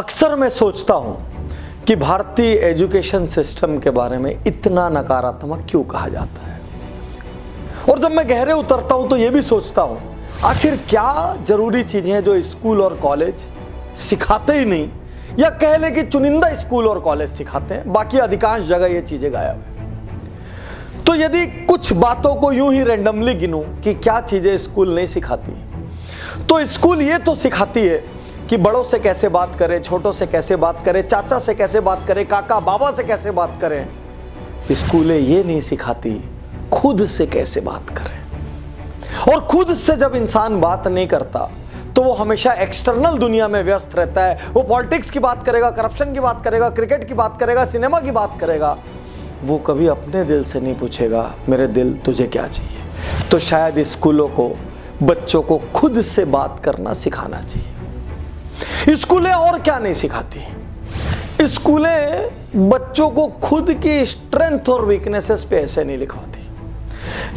अक्सर मैं सोचता हूं कि भारतीय एजुकेशन सिस्टम के बारे में इतना नकारात्मक क्यों कहा जाता है। और जब मैं गहरे उतरता हूं तो यह भी सोचता हूं आखिर क्या जरूरी चीजें हैं जो स्कूल और कॉलेज सिखाते ही नहीं, या कह ले कि चुनिंदा स्कूल और कॉलेज सिखाते हैं, बाकी अधिकांश जगह ये चीजें गायब है। तो यदि कुछ बातों को यूं ही रैंडमली गिनूं कि क्या चीजें स्कूल नहीं सिखाती, तो स्कूल ये तो सिखाती है कि बड़ों से कैसे बात करें, छोटों से कैसे बात करें, चाचा से कैसे बात करें, काका बाबा से कैसे बात करें। स्कूलें ये नहीं सिखाती खुद से कैसे बात करें। और खुद से जब इंसान बात नहीं करता तो वो हमेशा एक्सटर्नल दुनिया में व्यस्त रहता है। वो पॉलिटिक्स की बात करेगा, करप्शन की बात करेगा, क्रिकेट की बात करेगा, सिनेमा की बात करेगा। वो कभी अपने दिल से नहीं पूछेगा मेरे दिल तुझे क्या चाहिए। तो शायद स्कूलों को बच्चों को खुद से बात करना सिखाना चाहिए। स्कूलें और क्या नहीं सिखाती? स्कूलें बच्चों को खुद की स्ट्रेंथ और वीकनेसेस पे ऐसे नहीं लिखवाती।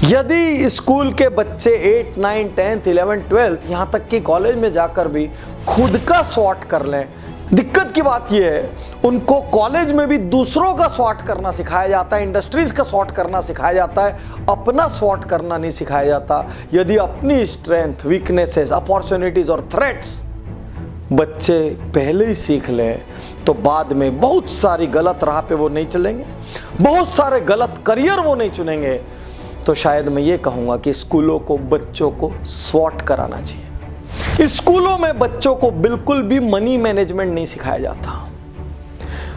यदि स्कूल के बच्चे 8, 9, 10, 11, 12 यहां तक कि कॉलेज में जाकर भी खुद का स्वॉट कर लें, दिक्कत की बात यह है उनको कॉलेज में भी दूसरों का स्वॉट करना सिखाया जाता है, इंडस्ट्रीज का स्वॉट करना सिखाया जाता है, अपना स्वॉट करना नहीं सिखाया जाता। यदि अपनी स्ट्रेंथ, वीकनेसेस, अपॉर्चुनिटीज और थ्रेट्स बच्चे पहले ही सीख लें तो बाद में बहुत सारी गलत राह पे वो नहीं चलेंगे, बहुत सारे गलत करियर वो नहीं चुनेंगे। तो शायद मैं ये कहूँगा कि स्कूलों को बच्चों को स्वॉट कराना चाहिए। स्कूलों में बच्चों को बिल्कुल भी मनी मैनेजमेंट नहीं सिखाया जाता।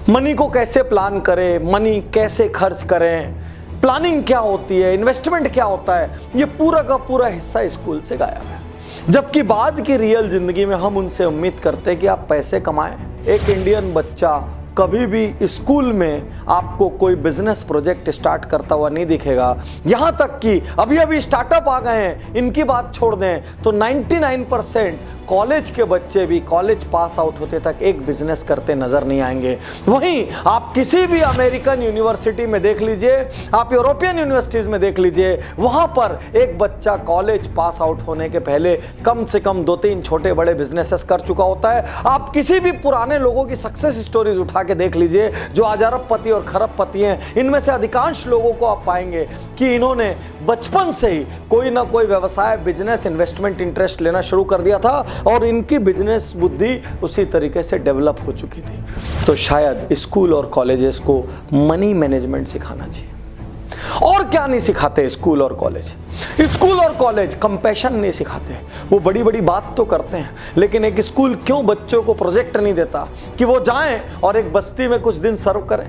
मनी को कैसे प्लान करें, मनी कैसे खर्च करें, प्लानिंग क्या होती है, इन्वेस्टमेंट क्या होता है, ये पूरा का पूरा हिस्सा स्कूल से गायब है। जबकि बाद की रियल जिंदगी में हम उनसे उम्मीद करते हैं कि आप पैसे कमाएं। एक इंडियन बच्चा कभी भी स्कूल में आपको कोई बिजनेस प्रोजेक्ट स्टार्ट करता हुआ नहीं दिखेगा। यहां तक कि अभी अभी स्टार्टअप आ गए हैं, इनकी बात छोड़ दें तो 99% कॉलेज के बच्चे भी कॉलेज पास आउट होते तक एक बिजनेस करते नजर नहीं आएंगे। वहीं आप किसी भी अमेरिकन यूनिवर्सिटी में देख लीजिए, आप यूरोपियन यूनिवर्सिटीज में देख लीजिए, वहां पर एक बच्चा कॉलेज पास आउट होने के पहले कम से कम 2-3 छोटे बड़े बिजनेसेस कर चुका होता है। आप किसी भी पुराने लोगों की सक्सेस स्टोरीज उठा के देख लीजिए जो आज अरबपति और खरबपति हैं, इनमें से अधिकांश लोगों को आप पाएंगे कि इन्होंने बचपन से ही कोई ना कोई व्यवसाय, बिजनेस, इन्वेस्टमेंट इंटरेस्ट लेना शुरू कर दिया था और इनकी बिजनेस बुद्धि उसी तरीके से डेवलप हो चुकी थी। तो शायद स्कूल और कॉलेजेस को मनी मैनेजमेंट सिखाना चाहिए। और क्या नहीं सिखाते स्कूल और कॉलेज? स्कूल और कॉलेज कंपैशन नहीं सिखाते। वो बड़ी बड़ी बात तो करते हैं, लेकिन एक स्कूल क्यों बच्चों को प्रोजेक्ट नहीं देता कि वो जाएं और एक बस्ती में कुछ दिन सर्व करें,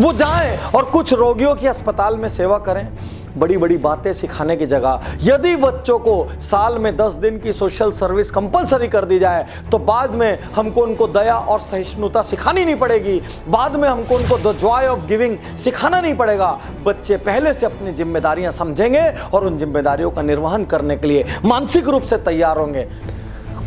वो जाएं और कुछ रोगियों की अस्पताल में सेवा करें। बड़ी बड़ी बातें सिखाने की जगह यदि बच्चों को साल में 10 दिन की सोशल सर्विस कंपलसरी कर दी जाए तो बाद में हमको उनको दया और सहिष्णुता सिखानी नहीं पड़ेगी, बाद में हमको उनको द जॉय ऑफ गिविंग सिखाना नहीं पड़ेगा। बच्चे पहले से अपनी जिम्मेदारियां समझेंगे और उन जिम्मेदारियों का निर्वहन करने के लिए मानसिक रूप से तैयार होंगे।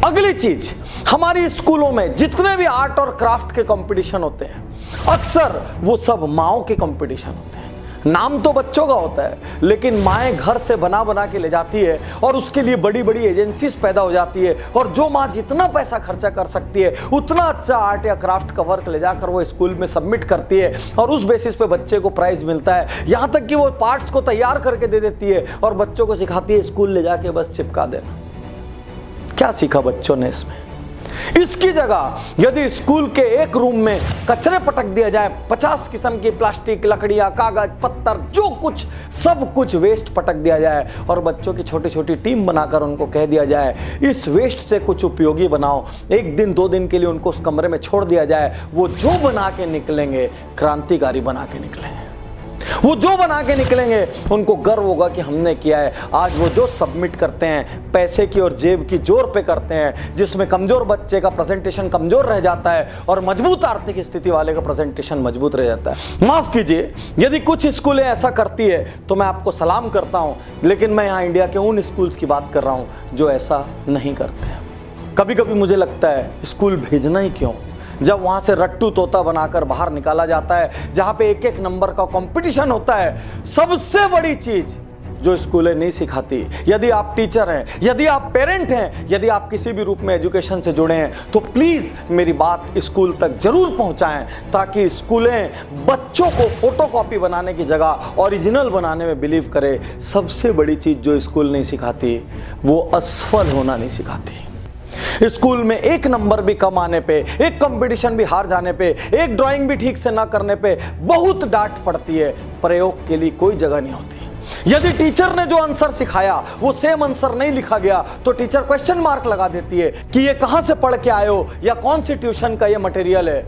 अगली चीज, हमारी स्कूलों में जितने भी आर्ट और क्राफ्ट के कंपटीशन होते हैं अक्सर वो सब माओं के कंपटीशन होते हैं। नाम तो बच्चों का होता है, लेकिन माएँ घर से बना बना के ले जाती है और उसके लिए बड़ी बड़ी एजेंसीज पैदा हो जाती है। और जो माँ जितना पैसा खर्चा कर सकती है उतना अच्छा आर्ट या क्राफ्ट का वर्क ले जाकर वो स्कूल में सबमिट करती है और उस बेसिस पे बच्चे को प्राइज मिलता है। यहाँ तक कि वो पार्ट्स को तैयार करके दे देती है और बच्चों को सिखाती है स्कूल ले जाके बस चिपका देना। क्या सीखा बच्चों ने इसमें? इसकी जगह यदि स्कूल के एक रूम में कचरे पटक दिया जाए, 50 किस्म की प्लास्टिक, लकड़ियां, कागज, पत्थर, जो कुछ सब कुछ वेस्ट पटक दिया जाए और बच्चों की छोटी छोटी टीम बनाकर उनको कह दिया जाए इस वेस्ट से कुछ उपयोगी बनाओ, एक दिन 2 दिन के लिए उनको उस कमरे में छोड़ दिया जाए, वो जो बना के निकलेंगे क्रांतिकारी बना के निकलेंगे। वो जो बना के निकलेंगे उनको गर्व होगा कि हमने किया है। आज वो जो सबमिट करते हैं पैसे की और जेब की जोर पे करते हैं, जिसमें कमजोर बच्चे का प्रेजेंटेशन कमजोर रह जाता है और मजबूत आर्थिक स्थिति वाले का प्रेजेंटेशन मजबूत रह जाता है। माफ कीजिए, यदि कुछ स्कूलें ऐसा करती है तो मैं आपको सलाम करता हूं, लेकिन मैं यहाँ इंडिया के उन स्कूल्स की बात कर रहा हूं जो ऐसा नहीं करते। कभी कभी मुझे लगता है स्कूल भेजना ही क्यों, जब वहां से रट्टू तोता बनाकर बाहर निकाला जाता है, जहां पे एक एक नंबर का कंपटीशन होता है। सबसे बड़ी चीज जो स्कूलें नहीं सिखाती। यदि आप टीचर हैं, यदि आप पेरेंट हैं, यदि आप किसी भी रूप में एजुकेशन से जुड़े हैं, तो प्लीज़ मेरी बात स्कूल तक जरूर पहुंचाएं, ताकि स्कूलें बच्चों को फोटोकॉपी बनाने की जगह ओरिजिनल बनाने में बिलीव करें। सबसे बड़ी चीज़ जो स्कूल नहीं सिखाती, वो असफल होना नहीं सिखाती। स्कूल में एक नंबर भी कम आने पे, एक कंपटीशन भी हार जाने पे, एक ड्राइंग भी ठीक से ना करने पे बहुत डांट पड़ती है। प्रयोग के लिए कोई जगह नहीं होती। यदि टीचर ने जो आंसर सिखाया वो सेम आंसर नहीं लिखा गया, तो टीचर क्वेश्चन मार्क लगा देती है कि ये कहां से पढ़ के आए हो या कौन सी ट्यूशन का ये मटेरियल है।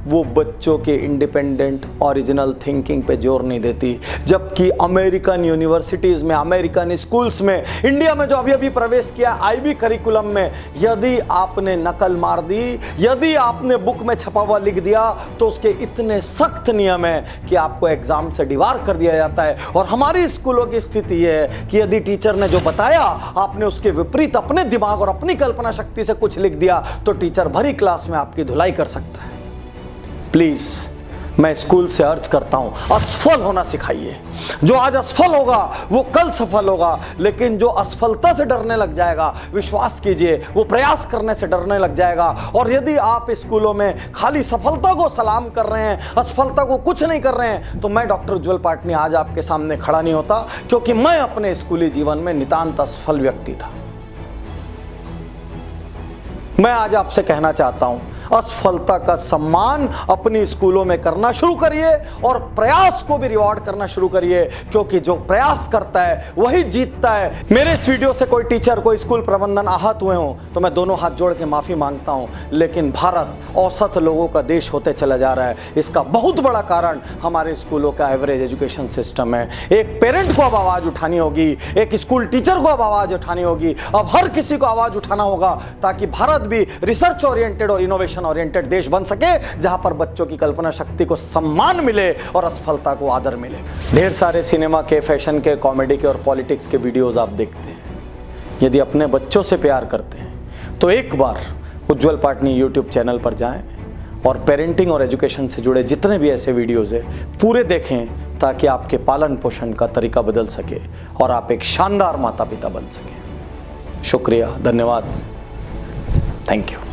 वो बच्चों के इंडिपेंडेंट ओरिजिनल थिंकिंग पे जोर नहीं देती। जबकि अमेरिकन यूनिवर्सिटीज़ में, अमेरिकन स्कूल्स में, इंडिया में जो अभी अभी प्रवेश किया आईबी करिकुलम में, यदि आपने नकल मार दी, यदि आपने बुक में छपा हुआ लिख दिया, तो उसके इतने सख्त नियम है कि आपको एग्जाम से डिबार कर दिया जाता है। और हमारी स्कूलों की स्थिति यह है कि यदि टीचर ने जो बताया आपने उसके विपरीत अपने दिमाग और अपनी कल्पना शक्ति से कुछ लिख दिया, तो टीचर भरी क्लास में आपकी धुलाई कर सकता है। प्लीज मैं स्कूल से अर्ज करता हूं, असफल होना सिखाइए। जो आज असफल होगा वो कल सफल होगा, लेकिन जो असफलता से डरने लग जाएगा, विश्वास कीजिए वो प्रयास करने से डरने लग जाएगा। और यदि आप स्कूलों में खाली सफलता को सलाम कर रहे हैं, असफलता को कुछ नहीं कर रहे हैं, तो मैं डॉक्टर उज्ज्वल पाटनी आज आपके सामने खड़ा नहीं होता, क्योंकि मैं अपने स्कूली जीवन में नितांत असफल व्यक्ति था। मैं आज आपसे कहना चाहता हूं, असफलता का सम्मान अपनी स्कूलों में करना शुरू करिए और प्रयास को भी रिवॉर्ड करना शुरू करिए, क्योंकि जो प्रयास करता है वही जीतता है। मेरे इस वीडियो से कोई टीचर, कोई स्कूल प्रबंधन आहत हुए हों तो मैं दोनों हाथ जोड़ के माफी मांगता हूं, लेकिन भारत औसत लोगों का देश होते चला जा रहा है। इसका बहुत बड़ा कारण हमारे स्कूलों का एवरेज एजुकेशन सिस्टम है। एक पेरेंट को अब आवाज उठानी होगी, एक स्कूल टीचर को अब आवाज उठानी होगी, अब हर किसी को आवाज उठाना होगा, ताकि भारत भी रिसर्च ओरिएंटेड और इनोवेशन ओरिएंटेड देश बन सके, जहां पर बच्चों की कल्पना शक्ति को सम्मान मिले और असफलता को आदर मिले। ढेर सारे सिनेमा के, फैशन के, कॉमेडी के और पॉलिटिक्स के वीडियोस आप देखते हैं। यदि अपने बच्चों से प्यार करते हैं तो एक बार उज्ज्वल पाटनी यूट्यूब चैनल पर जाएं और पेरेंटिंग और एजुकेशन से जुड़े जितने भी ऐसे वीडियोस है पूरे देखें, ताकि आपके पालन पोषण का तरीका बदल सके और आप एक शानदार माता पिता बन सकें। शुक्रिया, धन्यवाद, थैंक यू।